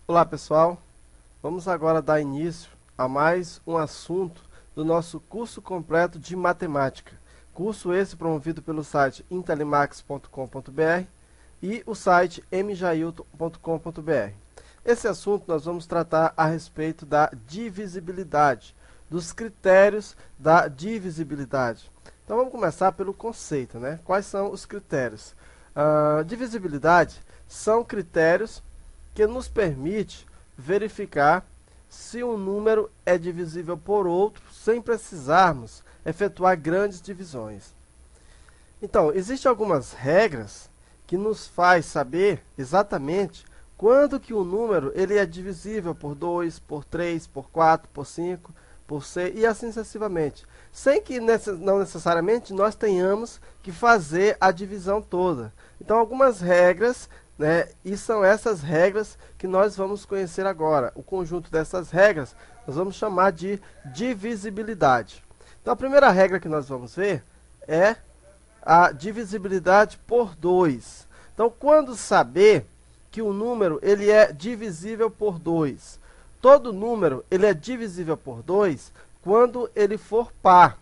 Olá pessoal, vamos agora dar início a mais um assunto do nosso curso completo de matemática. Curso esse promovido pelo site intelimax.com.br e o site mjailton.com.br. Esse assunto nós vamos tratar a respeito da divisibilidade, dos critérios da divisibilidade. Então vamos começar pelo conceito, né? Quais são os critérios? Divisibilidade são critérios que nos permite verificar se um número é divisível por outro sem precisarmos efetuar grandes divisões. Então, existem algumas regras que nos faz saber exatamente quando que o número ele é divisível por 2, por 3, por 4, por 5, por 6 e assim sucessivamente. Sem que não necessariamente nós tenhamos que fazer a divisão toda. Então, algumas regras, né, e são essas regras que nós vamos conhecer agora. O conjunto dessas regras nós vamos chamar de divisibilidade. Então, a primeira regra que nós vamos ver é a divisibilidade por 2. Então, quando saber que o número ele é divisível por 2? Todo número ele é divisível por 2 quando ele for par.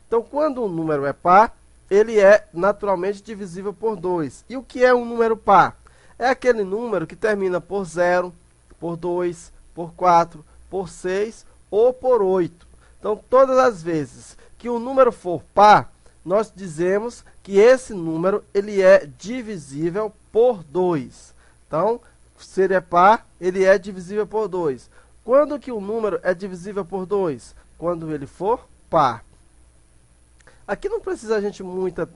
Então, quando um número é par, ele é naturalmente divisível por 2. E o que é um número par? É aquele número que termina por 0, por 2, por 4, por 6 ou por 8. Então, todas as vezes que o número for par, nós dizemos que esse número ele é divisível por 2. Então, se ele é par, ele é divisível por 2. Quando que o número é divisível por 2? Quando ele for par. Aqui não precisa a gente muita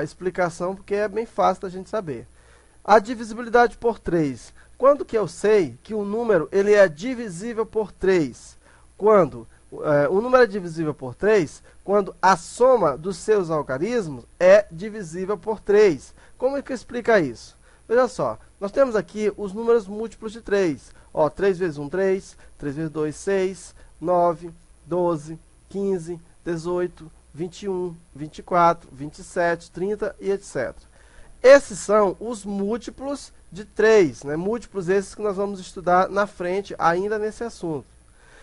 explicação, porque é bem fácil da gente saber. A divisibilidade por 3. Quando que eu sei que o número ele é divisível por 3? Quando o número é divisível por 3, quando a soma dos seus algarismos é divisível por 3. Como é que explica isso? Veja só, nós temos aqui os números múltiplos de 3. Ó, 3 vezes 1, 3, 3 vezes 2, 6, 9, 12, 15, 18, 21, 24, 27, 30 e etc. Esses são os múltiplos de 3, né? Múltiplos esses que nós vamos estudar na frente ainda nesse assunto.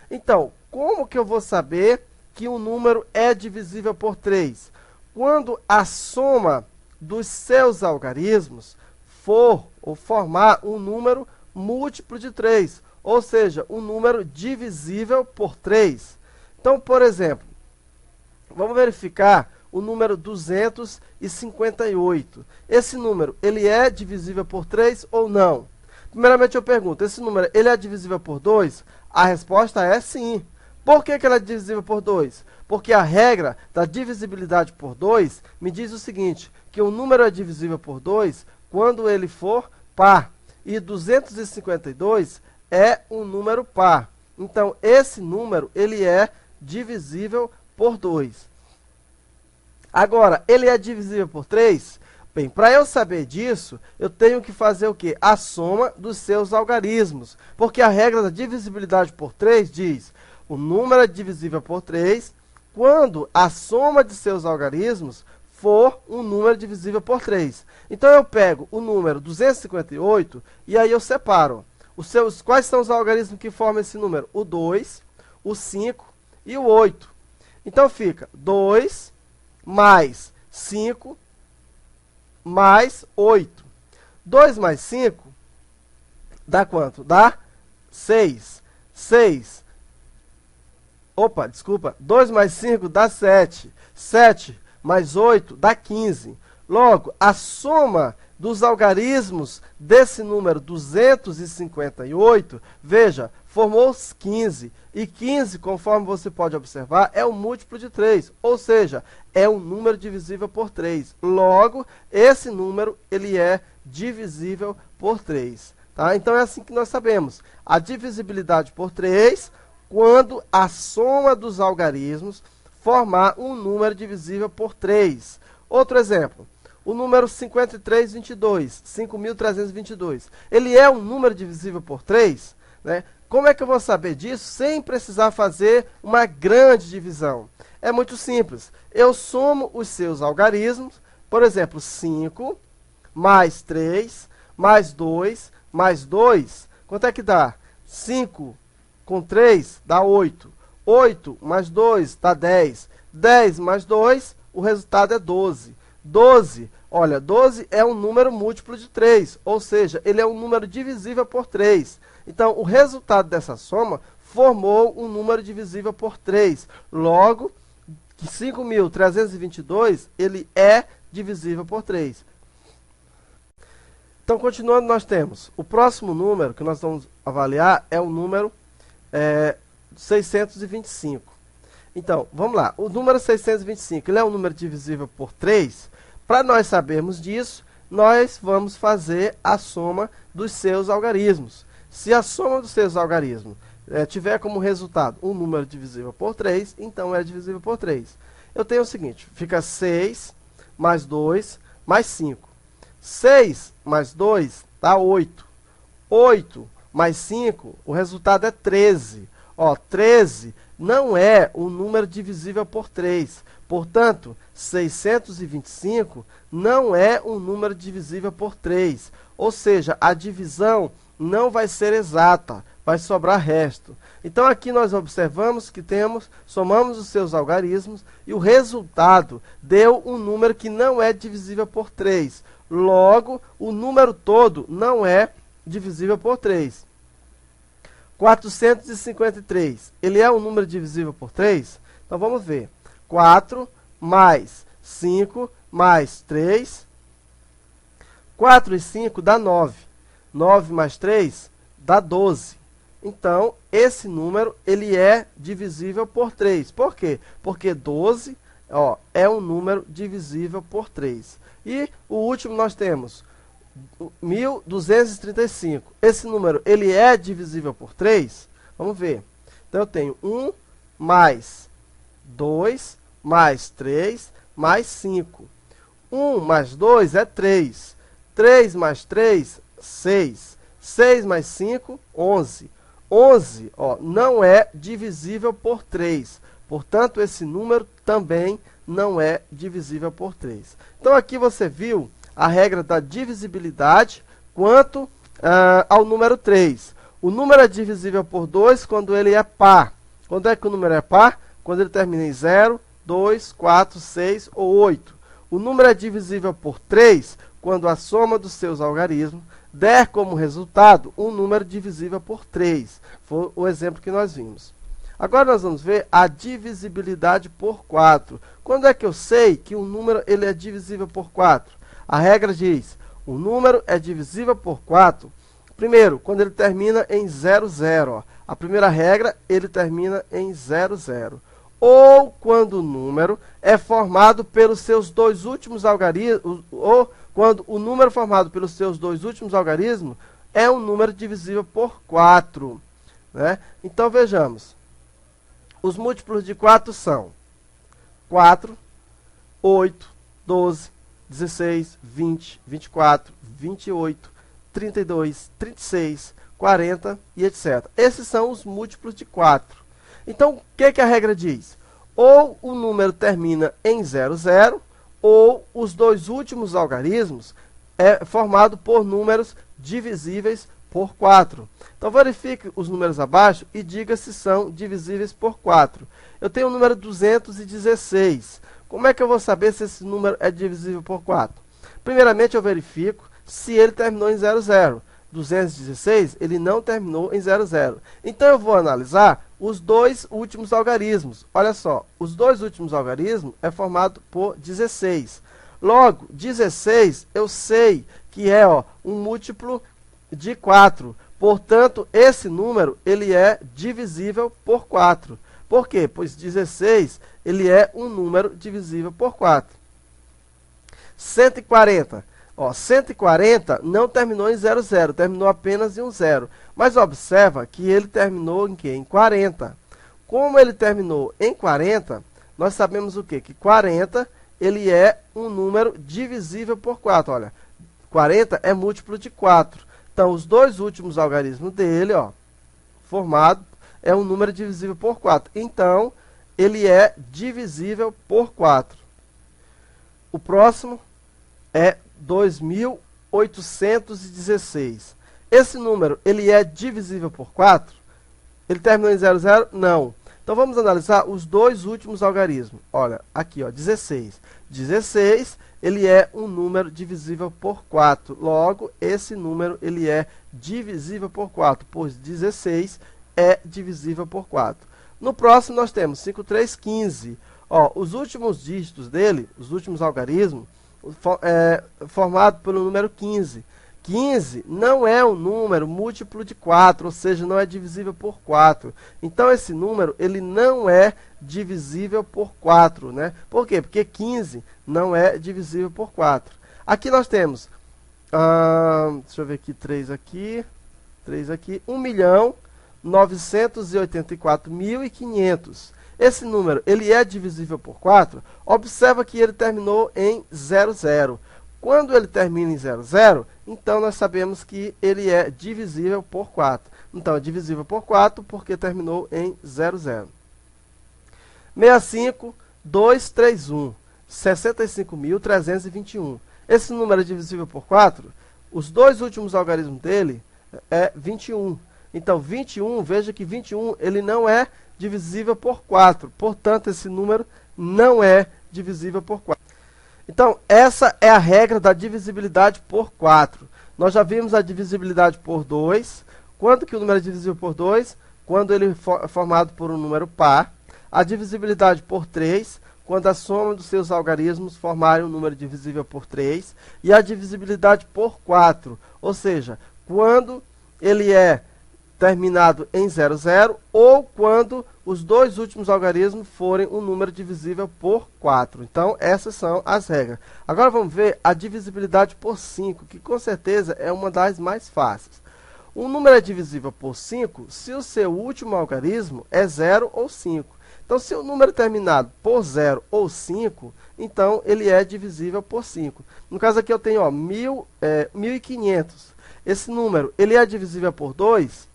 Então, como que eu vou saber que um número é divisível por 3? Quando a soma dos seus algarismos for ou formar um número múltiplo de 3, ou seja, um número divisível por 3. Então, por exemplo, vamos verificar o número 258. Esse número, ele é divisível por 3 ou não? Primeiramente eu pergunto, esse número, ele é divisível por 2? A resposta é sim. Por que ele é divisível por 2? Porque a regra da divisibilidade por 2 me diz o seguinte, que o número é divisível por 2 quando ele for par. E 252 é um número par. Então, esse número, ele é divisível por 2. Agora, ele é divisível por 3? Bem, para eu saber disso, eu tenho que fazer o quê? A soma dos seus algarismos. Porque a regra da divisibilidade por 3 diz, o número é divisível por 3 quando a soma de seus algarismos for um número divisível por 3. Então, eu pego o número 258 e aí eu separo. Quais são os algarismos que formam esse número? O 2, o 5 e o 8. Então, fica 2 mais 5 mais 8. 2 mais 5 dá quanto? Dá 6. 2 mais 5 dá 7. 7 mais 8 dá 15. Logo, a soma dos algarismos desse número 258, veja, formou 15. E 15, conforme você pode observar, é um múltiplo de 3, ou seja, é um número divisível por 3. Logo, esse número ele é divisível por 3. Tá? Então, é assim que nós sabemos. A divisibilidade por 3, quando a soma dos algarismos formar um número divisível por 3. Outro exemplo. O número 5322, 5.322, ele é um número divisível por 3? Né? Como é que eu vou saber disso sem precisar fazer uma grande divisão? É muito simples. Eu somo os seus algarismos, por exemplo, 5 mais 3 mais 2 mais 2. Quanto é que dá? 5 com 3 dá 8. 8 mais 2 dá 10. 10 mais 2, o resultado é 12. 12, olha, 12 é um número múltiplo de 3, ou seja, ele é um número divisível por 3. Então, o resultado dessa soma formou um número divisível por 3. Logo, 5.322, ele é divisível por 3. Então, continuando, nós temos o próximo número que nós vamos avaliar é o número 625. Então, vamos lá. O número 625, ele é um número divisível por 3. Para nós sabermos disso, nós vamos fazer a soma dos seus algarismos. Se a soma dos seus algarismos tiver como resultado um número divisível por 3, então é divisível por 3. Eu tenho o seguinte, fica 6 mais 2 mais 5. 6 mais 2 dá 8. 8 mais 5, o resultado é 13. Ó, 13 não é um número divisível por 3. Portanto, 625 não é um número divisível por 3. Ou seja, a divisão não vai ser exata, vai sobrar resto. Então, aqui nós observamos que somamos os seus algarismos e o resultado deu um número que não é divisível por 3. Logo, o número todo não é divisível por 3. 453, ele é um número divisível por 3? Então, vamos ver. 4 mais 5 mais 3. 4 e 5 dá 9. 9 mais 3 dá 12. Então, esse número ele é divisível por 3. Por quê? Porque 12 é um número divisível por 3. E o último nós temos 1.235. Esse número ele é divisível por 3? Vamos ver. Então, eu tenho 1 mais 2 mais 3 mais 5. 1 mais 2 é 3. 3 mais 3, 6. 6 mais 5, 11. 11 não é divisível por 3. Portanto, esse número também não é divisível por 3. Então, aqui você viu a regra da divisibilidade quanto ao número 3. O número é divisível por 2 quando ele é par. Quando é que o número é par? Quando ele termina em 0, 2, 4, 6 ou 8. O número é divisível por 3 quando a soma dos seus algarismos der como resultado um número divisível por 3. Foi o exemplo que nós vimos. Agora nós vamos ver a divisibilidade por 4. Quando é que eu sei que um número ele é divisível por 4? A regra diz, o número é divisível por 4, primeiro, quando ele termina em 0, 0. A primeira regra, ele termina em 0, 0. Ou quando o número é formado pelos seus dois últimos algarismos, ou quando o número formado pelos seus dois últimos algarismos é um número divisível por 4. Né? Então, vejamos. Os múltiplos de 4 são 4, 8, 12, 16, 20, 24, 28, 32, 36, 40 e etc. Esses são os múltiplos de 4. Então, o que a regra diz? Ou o número termina em 0, 0, ou os dois últimos algarismos é formado por números divisíveis por 4. Então, verifique os números abaixo e diga se são divisíveis por 4. Eu tenho o número 216. Como é que eu vou saber se esse número é divisível por 4? Primeiramente, eu verifico se ele terminou em 0, 0. 216, ele não terminou em 0, 0. Então, eu vou analisar os dois últimos algarismos. Olha só, os dois últimos algarismos é formado por 16. Logo, 16, eu sei que é um múltiplo de 4. Portanto, esse número ele é divisível por 4. Por quê? Pois 16 ele é um número divisível por 4. 140. 140 não terminou em 0, 0, terminou apenas em um 0. Mas observa que ele terminou em quê? Em 40. Como ele terminou em 40, nós sabemos o quê? Que 40 ele é um número divisível por 4. Olha, 40 é múltiplo de 4. Então, os dois últimos algarismos dele, formado, é um número divisível por 4. Então, ele é divisível por 4. O próximo é 2.816. esse número, ele é divisível por 4? Ele terminou em 00? Não. Então, vamos analisar os dois últimos algarismos. Olha, aqui, ó, 16. 16, ele é um número divisível por 4. Logo, esse número, ele é divisível por 4, pois 16 é divisível por 4. No próximo, nós temos 5, 3, 15. Ó, os últimos dígitos dele, os últimos algarismos, formado pelo número 15. 15 não é um número múltiplo de 4, ou seja, não é divisível por 4. Então, esse número ele não é divisível por 4. Né? Por quê? Porque 15 não é divisível por 4. Aqui nós temos, deixa eu ver aqui, 3 aqui, 1.984.500. Esse número ele é divisível por 4. Observa que ele terminou em 00. Quando ele termina em 00, então nós sabemos que ele é divisível por 4. Então, é divisível por 4 porque terminou em 00. 65.231, 65.321. Esse número é divisível por 4. Os dois últimos algarismos dele é 21. Então, 21, veja que 21 ele não é divisível por 4. Portanto, esse número não é divisível por 4. Então, essa é a regra da divisibilidade por 4. Nós já vimos a divisibilidade por 2. Quando que o número é divisível por 2? Quando ele é formado por um número par. A divisibilidade por 3, quando a soma dos seus algarismos formarem um número divisível por 3. E a divisibilidade por 4, ou seja, quando ele é terminado em 00 ou quando os dois últimos algarismos forem um número divisível por 4. Então, essas são as regras. Agora vamos ver a divisibilidade por 5, que com certeza é uma das mais fáceis. Um número é divisível por 5 se o seu último algarismo é 0 ou 5. Então, se o número terminado por 0 ou 5, então ele é divisível por 5. No caso aqui eu tenho 1.500. Esse número ele é divisível por 2?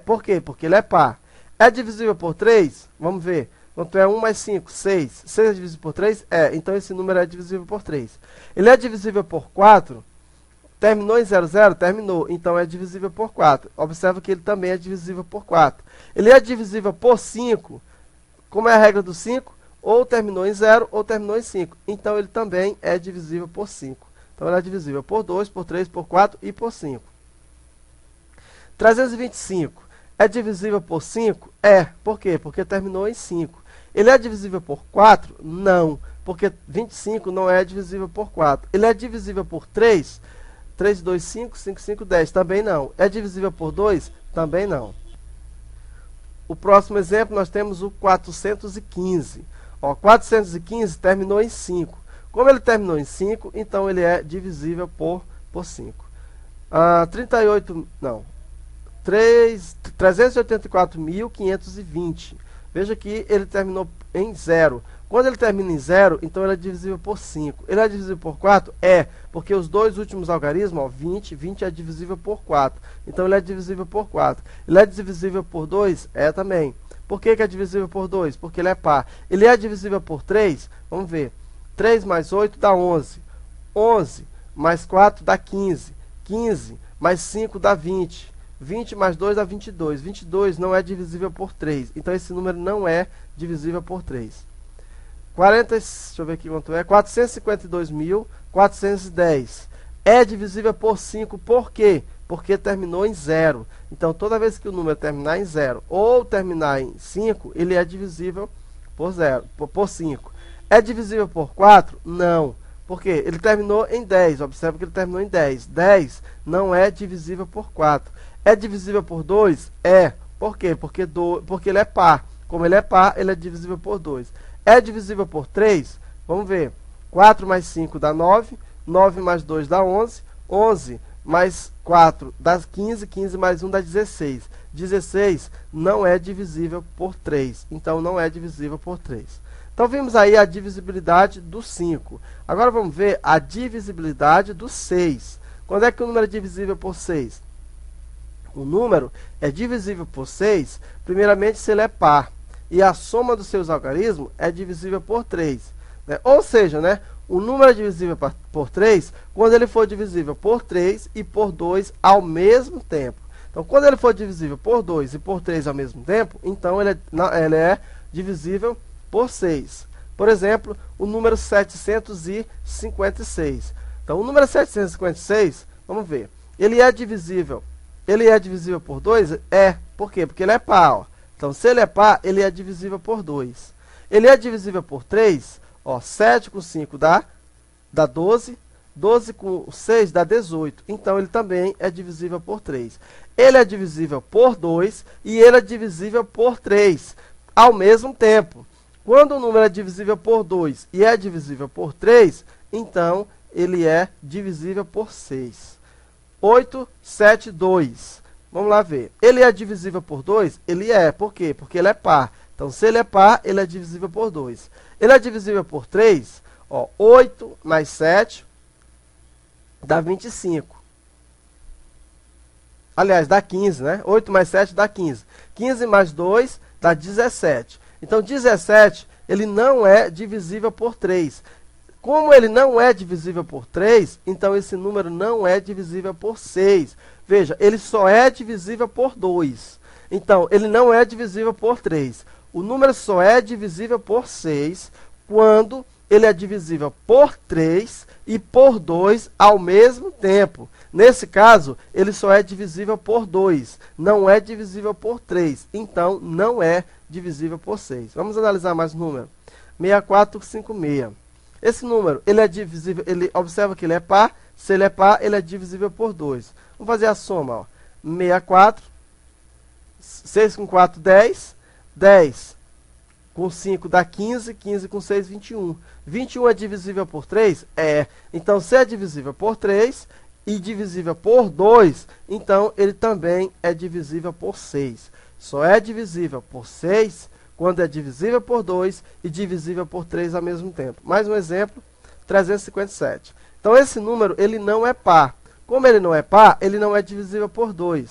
Por quê? Porque ele é par. É divisível por 3? Vamos ver. Quanto é 1 mais 5? 6. 6 é divisível por 3? Então esse número é divisível por 3. Ele é divisível por 4? Terminou em 00? Terminou. Então é divisível por 4. Observa que ele também é divisível por 4. Ele é divisível por 5? Como é a regra do 5? Ou terminou em 0 ou terminou em 5. Então ele também é divisível por 5. Então ele é divisível por 2, por 3, por 4 e por 5. 325 é divisível por 5? Por quê? Porque terminou em 5. Ele é divisível por 4? Não, porque 25 não é divisível por 4. Ele é divisível por 3? 3, 2, 5, 5, 5, 10. Também não. É divisível por 2? Também não. O próximo exemplo nós temos o 415. 415 terminou em 5. Como ele terminou em 5, então ele é divisível por 5. 384.520. Veja que ele terminou em 0. Quando ele termina em 0, então ele é divisível por 5. Ele é divisível por 4? Porque os dois últimos algarismos, 20 é divisível por 4. Então ele é divisível por 4. Ele é divisível por 2? Também. Por que é divisível por 2? Porque ele é par. Ele é divisível por 3? Vamos ver. 3 mais 8 dá 11. 11 mais 4 dá 15. 15 mais 5 dá 20. 20 mais 2 dá 22. 22 não é divisível por 3. Então, esse número não é divisível por 3. Deixa eu ver aqui quanto é. 452.410. É divisível por 5. Por quê? Porque terminou em 0. Então, toda vez que o número terminar em 0 ou terminar em 5, ele é divisível por 5. É divisível por 4? Não. Por quê? Ele terminou em 10. Observa que ele terminou em 10. 10 não é divisível por 4. É divisível por 2? Por quê? Porque ele é par. Como ele é par, ele é divisível por 2. É divisível por 3? Vamos ver. 4 mais 5 dá 9. 9 mais 2 dá 11. 11 mais 4 dá 15. 15 mais 1 dá 16. 16 não é divisível por 3. Então, não é divisível por 3. Então, vimos aí a divisibilidade do 5. Agora, vamos ver a divisibilidade do 6. Quando é que o número é divisível por 6? O número é divisível por 6, primeiramente, se ele é par. E a soma dos seus algarismos é divisível por 3. Ou seja, o número é divisível por 3 quando ele for divisível por 3 e por 2 ao mesmo tempo. Então, quando ele for divisível por 2 e por 3 ao mesmo tempo, então ele é divisível por 6. Por exemplo, o número 756. Então, o número 756, vamos ver, ele é divisível por 2? É. Por quê? Porque ele é par. Ó. Então, se ele é par, ele é divisível por 2. Ele é divisível por 3, ó, 7 com 5 dá 12, 12 com 6 dá 18. Então, ele também é divisível por 3. Ele é divisível por 2 e ele é divisível por 3 ao mesmo tempo. Quando o número é divisível por 2 e é divisível por 3, então ele é divisível por 6. 8, 7, 2. Vamos lá ver. Ele é divisível por 2? Ele é. Por quê? Porque ele é par. Então, se ele é par, ele é divisível por 2. Ele é divisível por 3? Ó, 8 mais 7 dá 25. Aliás, dá 15, né? 8 mais 7 dá 15. 15 mais 2 dá 17. Então, 17, ele não é divisível por 3. Como ele não é divisível por 3, então esse número não é divisível por 6. Veja, ele só é divisível por 2. Então, ele não é divisível por 3. O número só é divisível por 6 quando ele é divisível por 3 e por 2 ao mesmo tempo. Nesse caso, ele só é divisível por 2, não é divisível por 3. Então, não é divisível por 6. Vamos analisar mais um número. 6456. Esse número, ele é divisível, observa que ele é par. Se ele é par, ele é divisível por 2. Vamos fazer a soma. Ó. 64, 6 com 4, 10. 10 com 5 dá 15. 15 com 6, 21. 21 é divisível por 3? É. Então, se é divisível por 3 e divisível por 2, então ele também é divisível por 6. Só é divisível por 6 quando é divisível por 2 e divisível por 3 ao mesmo tempo. Mais um exemplo, 357. Então, esse número, ele não é par. Como ele não é par, ele não é divisível por 2.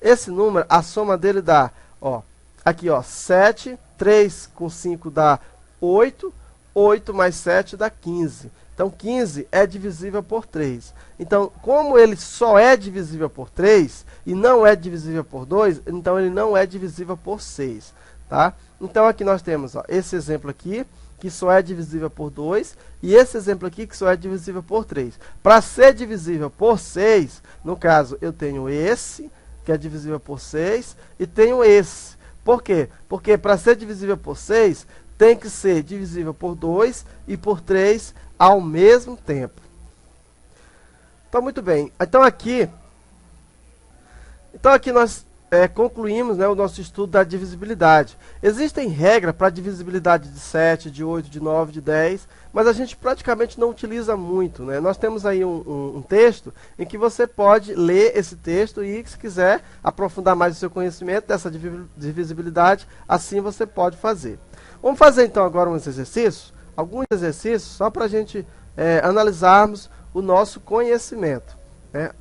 Esse número, a soma dele dá, ó, aqui, ó, 7, 3 com 5 dá 8, 8 mais 7 dá 15. Então, 15 é divisível por 3. Então, como ele só é divisível por 3 e não é divisível por 2, então ele não é divisível por 6. Tá? Então, aqui nós temos ó, esse exemplo aqui, que só é divisível por 2, e esse exemplo aqui, que só é divisível por 3. Para ser divisível por 6, no caso, eu tenho esse, que é divisível por 6, e tenho esse. Por quê? Porque para ser divisível por 6, tem que ser divisível por 2 e por 3 ao mesmo tempo. Então, muito bem. Então, aqui nós concluímos, né, o nosso estudo da divisibilidade. Existem regras para divisibilidade de 7, de 8, de 9, de 10, mas a gente praticamente não utiliza muito. Né? Nós temos aí um texto em que você pode ler esse texto e, se quiser, aprofundar mais o seu conhecimento dessa divisibilidade, assim você pode fazer. Vamos fazer, então, agora alguns exercícios só para a gente analisarmos o nosso conhecimento. Né?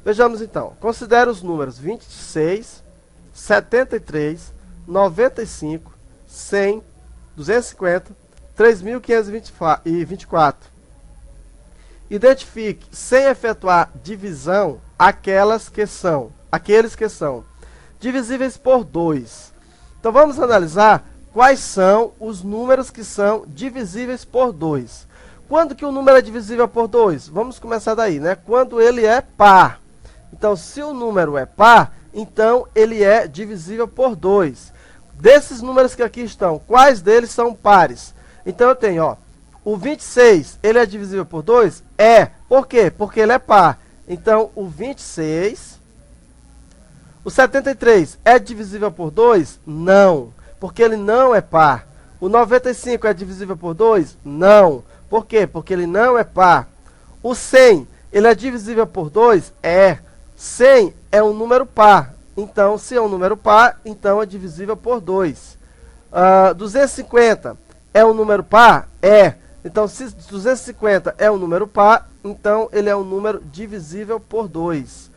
Vejamos então, considere os números 26, 73, 95, 100, 250, 3.524. Identifique, sem efetuar divisão, aqueles que são divisíveis por 2. Então vamos analisar quais são os números que são divisíveis por 2. Quando que o número é divisível por 2? Vamos começar daí, né? Quando ele é par. Então, se o número é par, então ele é divisível por 2. Desses números que aqui estão, quais deles são pares? Então, eu tenho, ó, o 26, ele é divisível por 2? É. Por quê? Porque ele é par. Então, o 26... O 73 é divisível por 2? Não, porque ele não é par. O 95 é divisível por 2? Não. Por quê? Porque ele não é par. O 100, ele é divisível por 2? É. 100 é um número par. Então, se é um número par, então é divisível por 2. 250 é um número par? É. Então, se 250 é um número par, então ele é um número divisível por 2.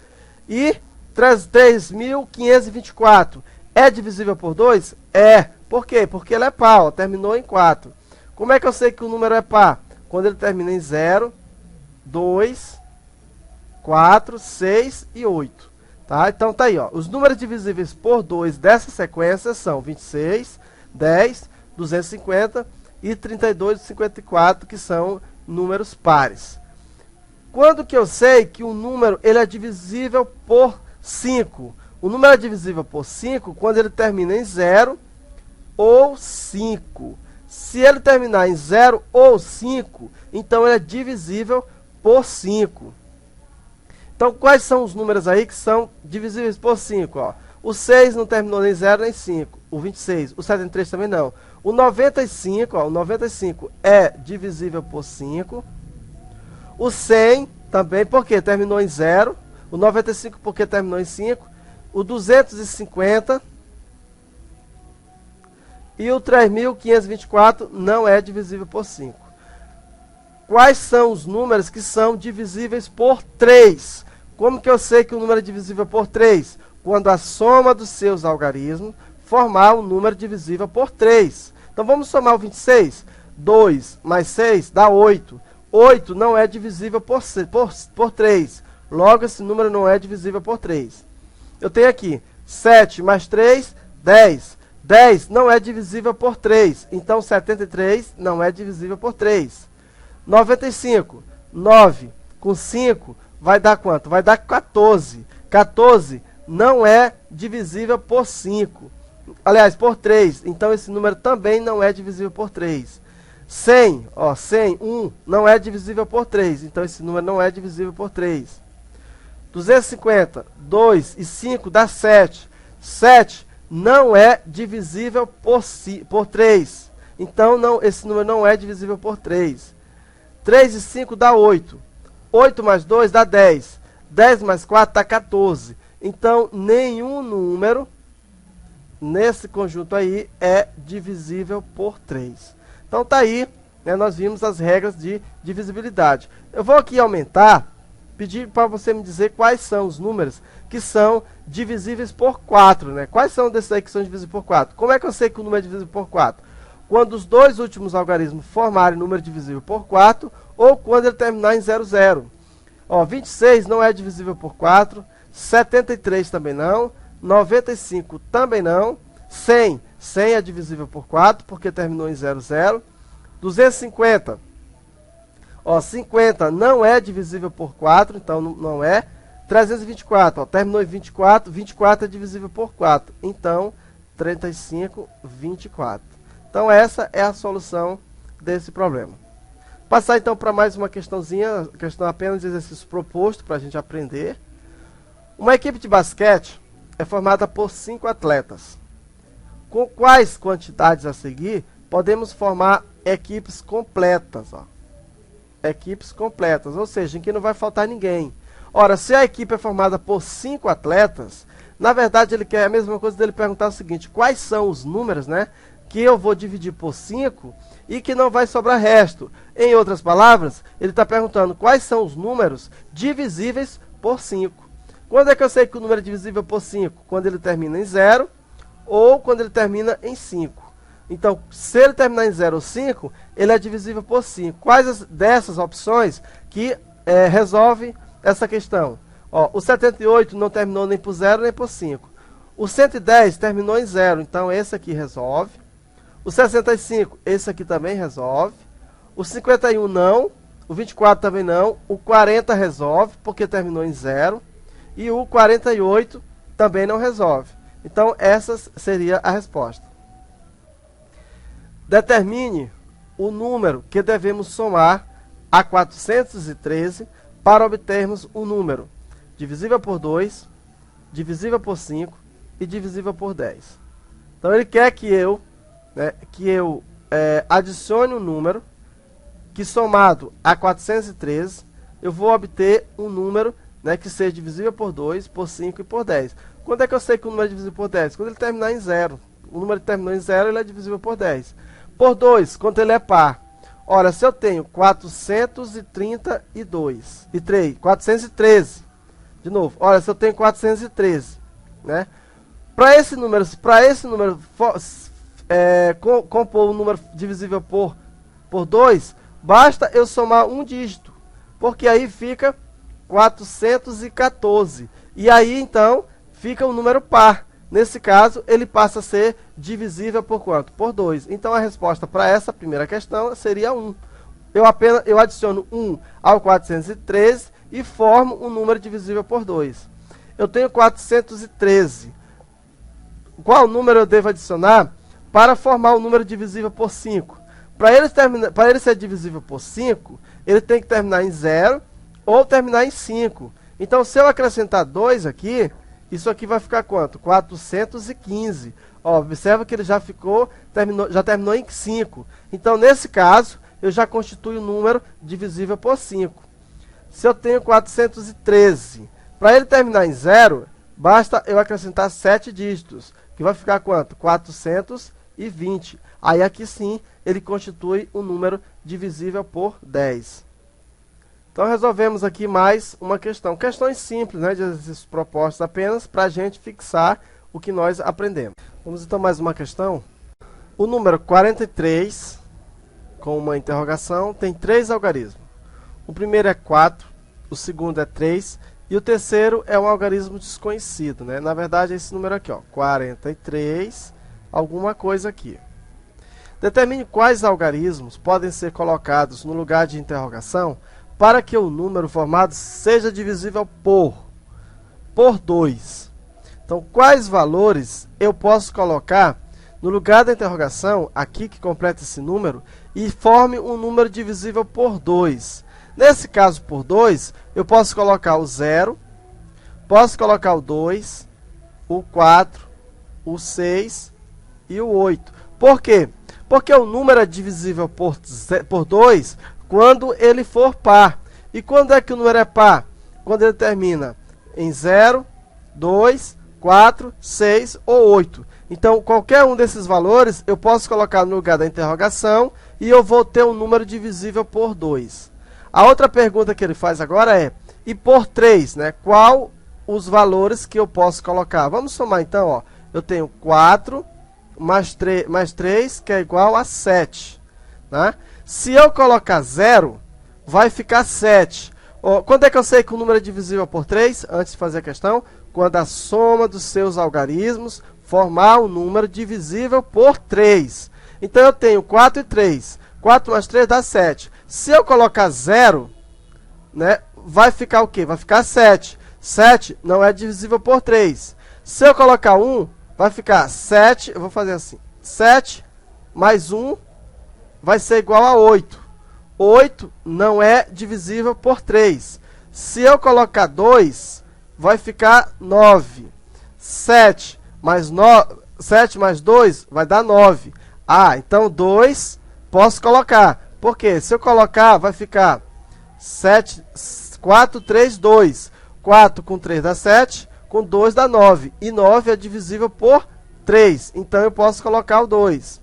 E 3.524 é divisível por 2? É. Por quê? Porque ele é par, ó, terminou em 4. Como é que eu sei que o número é par? quando ele termina em 0, 2, 4, 6 e 8. Tá? Então tá aí, ó. Os números divisíveis por 2 dessa sequência são 26, 10, 250 e 32 e 54, que são números pares. Quando que eu sei que o número ele é divisível por 5? O número é divisível por 5 quando ele termina em 0 ou 5. Se ele terminar em 0 ou 5, então ele é divisível por 5. Então, quais são os números aí que são divisíveis por 5? Ó? O 6 não terminou nem 0 nem 5. O 26, o 73 também não. O 95, ó, o 95 é divisível por 5. O 100 também, porque terminou em 0. O 95 porque terminou em 5. O 250 e o 3.524 não é divisível por 5. Quais são os números que são divisíveis por 3? Como que eu sei que o número é divisível por 3? Quando a soma dos seus algarismos formar um número divisível por 3. Então vamos somar o 26. 2 mais 6 dá 8. 8 não é divisível por 3. Logo, esse número não é divisível por 3. Eu tenho aqui 7 mais 3, 10. 10 não é divisível por 3. Então 73 não é divisível por 3. 95. 9 com 5 vai dar quanto? Vai dar 14. 14 não é divisível por 5. Aliás, por 3. Então esse número também não é divisível por 3. 100, ó, 100, 1 não é divisível por 3. Então esse número não é divisível por 3. 250, 2 e 5 dá 7. 7 não é divisível por 3. Então esse número não é divisível por 3. 3 e 5 dá 8. 8 mais 2 dá 10. 10 mais 4 dá 14. Então, nenhum número nesse conjunto aí é divisível por 3. Então, tá aí, né, nós vimos as regras de divisibilidade. Eu vou aqui aumentar, pedir para você me dizer quais são os números que são divisíveis por 4. Né? Quais são desses aí que são divisíveis por 4? Como é que eu sei que o número é divisível por 4? Quando os dois últimos algarismos formarem número divisível por 4 ou quando ele terminar em 0, 0. Ó, 26 não é divisível por 4, 73 também não, 95 também não, 100 é divisível por 4 porque terminou em 0, 0. 250, ó, 50 não é divisível por 4, então não é. 324, ó, terminou em 24, 24 é divisível por 4, então 35, 24. Então essa é a solução desse problema. Passar então para mais uma questãozinha, questão apenas de exercício proposto para a gente aprender. Uma equipe de basquete é formada por 5 atletas. Com quais quantidades a seguir podemos formar equipes completas? Ó. Equipes completas, ou seja, em que não vai faltar ninguém. Ora, se a equipe é formada por 5 atletas, na verdade ele quer a mesma coisa dele perguntar o seguinte: quais são os números, né, que eu vou dividir por 5 e que não vai sobrar resto? Em outras palavras, ele está perguntando quais são os números divisíveis por 5. Quando é que eu sei que o número é divisível por 5? Quando ele termina em 0 ou quando ele termina em 5. Então, se ele terminar em 0 ou 5, ele é divisível por 5. Quais dessas opções que resolve essa questão? Ó, o 78 não terminou nem por 0 nem por 5. O 110 terminou em 0, então esse aqui resolve. O 65, esse aqui também resolve. O 51 não. O 24 também não. O 40 resolve, porque terminou em 0. E o 48 também não resolve. Então, essa seria a resposta. Determine o número que devemos somar a 413 para obtermos um número divisível por 2, divisível por 5 e divisível por 10. Então, ele quer que eu adicione um número que, somado a 413, eu vou obter um número, né, que seja divisível por 2, por 5 e por 10. Quando é que eu sei que o número é divisível por 10? Quando ele terminar em 0. O número que terminou em 0, ele é divisível por 10. Por 2, quando ele é par. Ora, se eu tenho 432 e 3, 413. De novo, olha, se eu tenho 413, né? Para esse número compor um número divisível por 2, basta eu somar um dígito, porque aí fica 414. E aí, então, fica um número par. Nesse caso, ele passa a ser divisível por quanto? Por 2. Então, a resposta para essa primeira questão seria 1. Eu adiciono 1 ao 413 e formo um número divisível por 2. Eu tenho 413. Qual número eu devo adicionar para formar um número divisível por 5? Para ele ser divisível por 5, ele tem que terminar em 0 ou terminar em 5. Então, se eu acrescentar 2 aqui, isso aqui vai ficar quanto? 415. Ó, observa que ele já terminou em 5. Então, nesse caso, eu já constituo um número divisível por 5. Se eu tenho 413, para ele terminar em 0, basta eu acrescentar 7 dígitos, que vai ficar quanto? 420. Aí aqui sim, ele constitui um número divisível por 10. Então, resolvemos aqui mais uma questão. Questões simples, né, de exercícios propostos apenas para a gente fixar o que nós aprendemos. Vamos então mais uma questão. O número 43, com uma interrogação, tem 3 algarismos. O primeiro é 4, o segundo é 3 e o terceiro é um algarismo desconhecido, né? Na verdade, é esse número aqui, ó, 43, alguma coisa aqui. Determine quais algarismos podem ser colocados no lugar de interrogação para que o número formado seja divisível por 2. Então, quais valores eu posso colocar no lugar da interrogação, aqui que completa esse número, e forme um número divisível por 2. Nesse caso, por 2, eu posso colocar o 0, posso colocar o 2, o 4, o 6 e o 8. Por quê? Porque o número é divisível por 2 quando ele for par. E quando é que o número é par? Quando ele termina em 0, 2, 4, 6 ou 8. Então, qualquer um desses valores eu posso colocar no lugar da interrogação e eu vou ter um número divisível por 2. A outra pergunta que ele faz agora é, e por 3, né? Qual os valores que eu posso colocar? Vamos somar então, ó. Eu tenho 4 mais 3, que é igual a 7. Né? Se eu colocar 0, vai ficar 7. Quando é que eu sei que o número é divisível por 3? Antes de fazer a questão, quando a soma dos seus algarismos formar um número divisível por 3. Então, eu tenho 4 e 3. 4 mais 3 dá 7. Se eu colocar 0, né, vai ficar o quê? Vai ficar 7. 7 não é divisível por 3. Se eu colocar 1, vai ficar 7. Eu vou fazer assim. 7 mais 1 vai ser igual a 8. 8 não é divisível por 3. Se eu colocar 2, vai ficar 9. 7 mais 2 vai dar 9. Ah, então 2 posso colocar. Por quê? Se eu colocar, vai ficar 4, 3, 2. 4 com 3 dá 7, com 2 dá 9. E 9 é divisível por 3. Então, eu posso colocar o 2.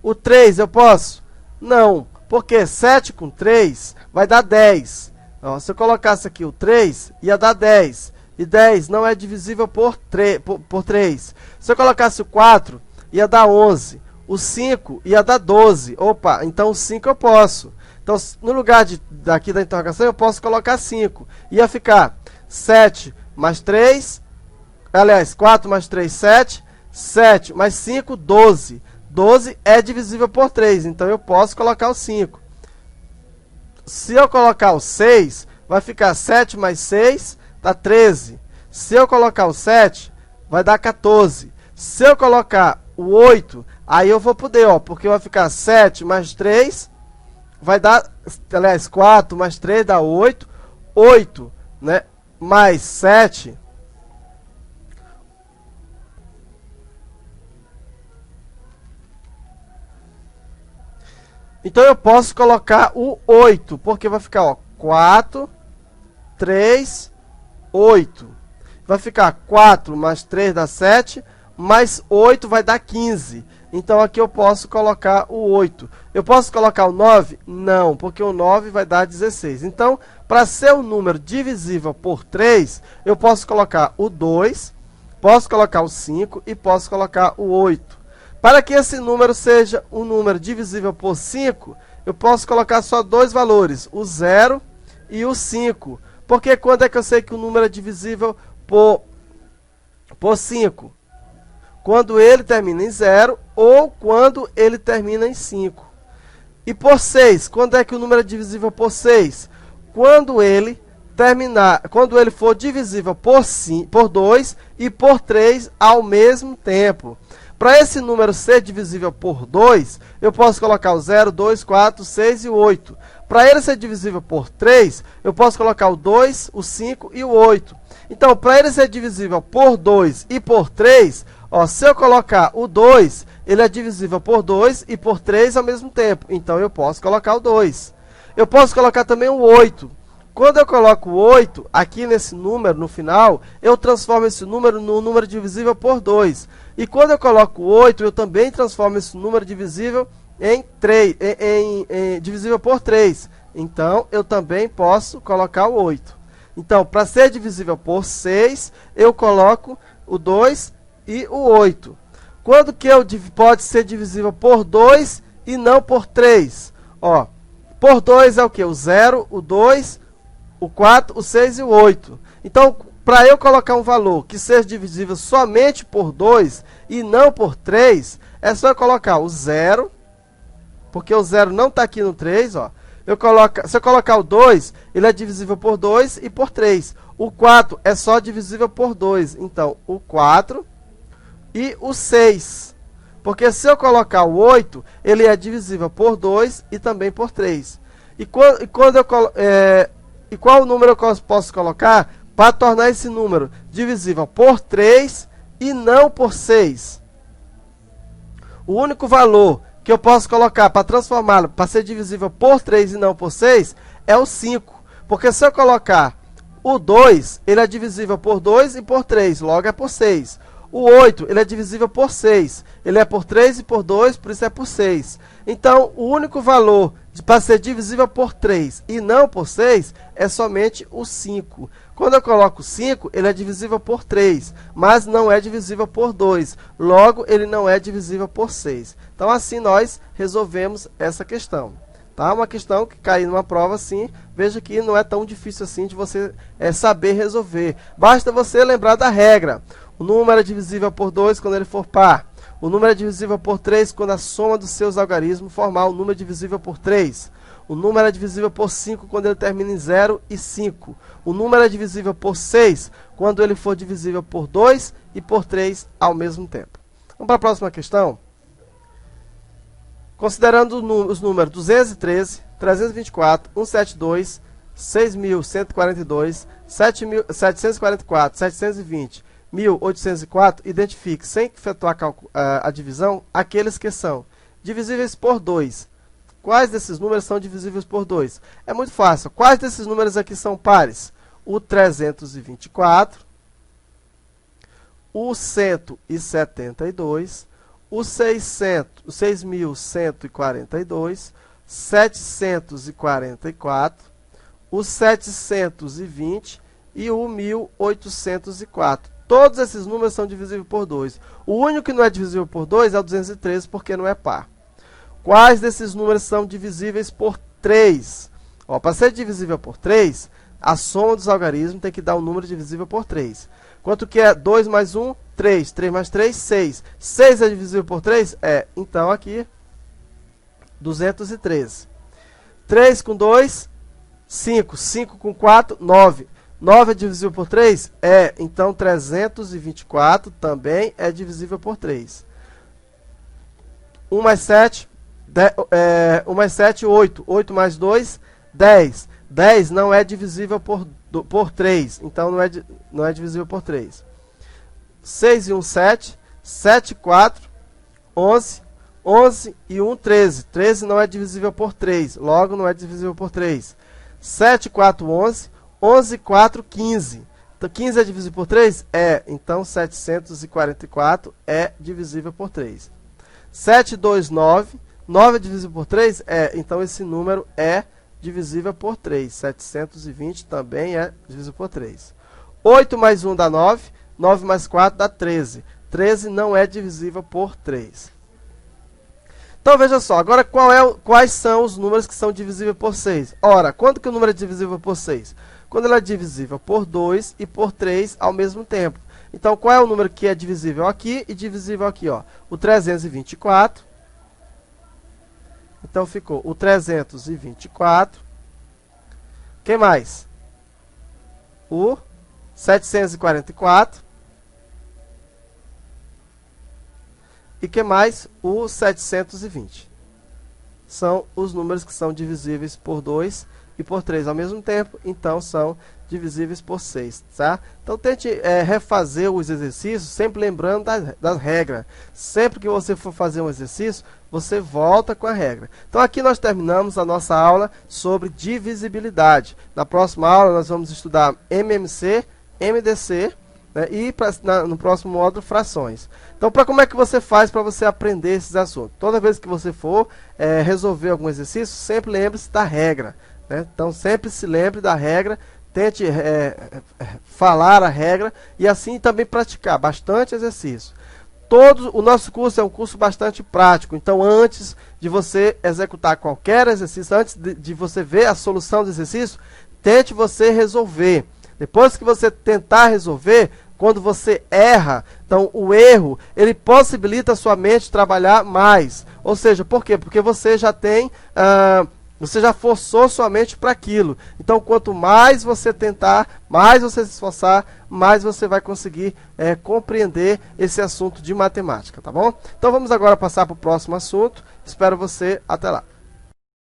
O 3 eu posso? Não, porque 7 com 3 vai dar 10. Ó, se eu colocasse aqui o 3, ia dar 10. E 10 não é divisível por 3. Se eu colocasse o 4, ia dar 11. O 5 ia dar 12. Opa, então o 5 eu posso. Então, no lugar daqui da interrogação, eu posso colocar 5. Ia ficar 7 mais 3, aliás, 4 mais 3, 7. 7 mais 5, 12. 12 é divisível por 3, então eu posso colocar o 5. Se eu colocar o 6, vai ficar 7 mais 6, dá 13. Se eu colocar o 7, vai dar 14. Se eu colocar o 8, aí eu vou poder, ó, porque vai ficar 7 mais 3, vai dar, aliás, 4 mais 3 dá 8. 8, né, mais 7... Então, eu posso colocar o 8, porque vai ficar, ó, 4, 3, 8. Vai ficar 4 mais 3 dá 7, mais 8 vai dar 15. Então, aqui eu posso colocar o 8. Eu posso colocar o 9? Não, porque o 9 vai dar 16. Então, para ser um número divisível por 3, eu posso colocar o 2, posso colocar o 5 e posso colocar o 8. Para que esse número seja um número divisível por 5, eu posso colocar só dois valores, o 0 e o 5. Porque quando é que eu sei que o número é divisível por 5? Quando ele termina em 0 ou quando ele termina em 5. E por 6, quando é que o número é divisível por 6? Quando ele for divisível por 2 e por 3 ao mesmo tempo. Para esse número ser divisível por 2, eu posso colocar o 0, 2, 4, 6 e o 8. Para ele ser divisível por 3, eu posso colocar o 2, o 5 e o 8. Então, para ele ser divisível por 2 e por 3, ó, se eu colocar o 2, ele é divisível por 2 e por 3 ao mesmo tempo. Então, eu posso colocar o 2. Eu posso colocar também o 8. Quando eu coloco o 8 aqui nesse número, no final, eu transformo esse número no número divisível por 2. E quando eu coloco o 8, eu também transformo esse número divisível divisível por 3. Então, eu também posso colocar o 8. Então, para ser divisível por 6, eu coloco o 2 e o 8. Quando que pode ser divisível por 2 e não por 3? Ó, por 2 é o que? O 0, o 2, o 4, o 6 e o 8. Então, para eu colocar um valor que seja divisível somente por 2 e não por 3, é só eu colocar o 0, porque o 0 não está aqui no 3, ó. Se eu colocar o 2, ele é divisível por 2 e por 3. O 4 é só divisível por 2. Então, o 4 e o 6. Porque se eu colocar o 8, ele é divisível por 2 e também por 3. E qual número eu posso colocar para tornar esse número divisível por 3 e não por 6? O único valor que eu posso colocar para transformá-lo, para ser divisível por 3 e não por 6, é o 5. Porque se eu colocar o 2, ele é divisível por 2 e por 3, logo é por 6. O 8, ele é divisível por 6, ele é por 3 e por 2, por isso é por 6. Então, o único valor para ser divisível por 3 e não por 6 é somente o 5. Quando eu coloco 5, ele é divisível por 3, mas não é divisível por 2. Logo, ele não é divisível por 6. Então, assim nós resolvemos essa questão. Tá? Uma questão que caiu numa prova assim, veja que não é tão difícil assim de você saber resolver. Basta você lembrar da regra. O número é divisível por 2 quando ele for par. O número é divisível por 3 quando a soma dos seus algarismos formar o número divisível por 3. O número é divisível por 5 quando ele termina em 0 e 5. O número é divisível por 6 quando ele for divisível por 2 e por 3 ao mesmo tempo. Vamos para a próxima questão. Considerando os números 213, 324, 172, 6.142, 744, 720, 1.804, identifique, sem efetuar a divisão, aqueles que são divisíveis por 2. Quais desses números são divisíveis por 2? É muito fácil. Quais desses números aqui são pares? O 324, o 172, o 6.142, 744, o 720 e o 1.804. Todos esses números são divisíveis por 2. O único que não é divisível por 2 é o 213, porque não é par. Quais desses números são divisíveis por 3? Para ser divisível por 3, a soma dos algarismos tem que dar um número divisível por 3. Quanto que é 2 mais 1? 3. 3 mais 3? 6. 6 é divisível por 3? É. Então, aqui, 213. 3 com 2, 5. 5 com 4, 9. 9 é divisível por 3? É. Então, 324 também é divisível por 3. 1 mais 7, 1 mais 7, 8. 8 mais 2, 10. 10 não é divisível por 3. Então, não é divisível por 3. 6 e 1, 7. 7, 4. 11. 11 e 1, 13. 13 não é divisível por 3. Logo, não é divisível por 3. 7, 4, 11. 11, 4, 15. Então, 15 é divisível por 3? É. Então, 744 é divisível por 3. 7, 2, 9. 9 é divisível por 3? É. Então, esse número é divisível por 3. 720 também é divisível por 3. 8 mais 1 dá 9. 9 mais 4 dá 13. 13 não é divisível por 3. Então, veja só, agora quais são os números que são divisíveis por 6? Ora, quando que o número é divisível por 6? Quando ele é divisível por 2 e por 3 ao mesmo tempo. Então, qual é o número que é divisível aqui e divisível aqui? Ó? O 324. Então, ficou o 324. Quem mais? O 744. E que mais? O 720. São os números que são divisíveis por 2 e por 3 ao mesmo tempo, então são divisíveis por 6, tá? Então tente refazer os exercícios, sempre lembrando das regras. Sempre que você for fazer um exercício, você volta com a regra. Então aqui nós terminamos a nossa aula sobre divisibilidade. Na próxima aula nós vamos estudar MMC, MDC, né, e no próximo módulo, frações. Então, como é que você faz para você aprender esses assuntos? Toda vez que você for resolver algum exercício, sempre lembre-se da regra. Né? Então, sempre se lembre da regra, tente falar a regra e assim também praticar bastante exercício. O nosso curso é um curso bastante prático, então antes de você executar qualquer exercício, antes de você ver a solução do exercício, tente você resolver. Depois que você tentar resolver, quando você erra, então o erro, ele possibilita a sua mente trabalhar mais. Ou seja, por quê? Porque você já tem, você já forçou sua mente para aquilo. Então, quanto mais você tentar, mais você se esforçar, mais você vai conseguir compreender esse assunto de matemática, tá bom? Então, vamos agora passar para o próximo assunto. Espero você, até lá.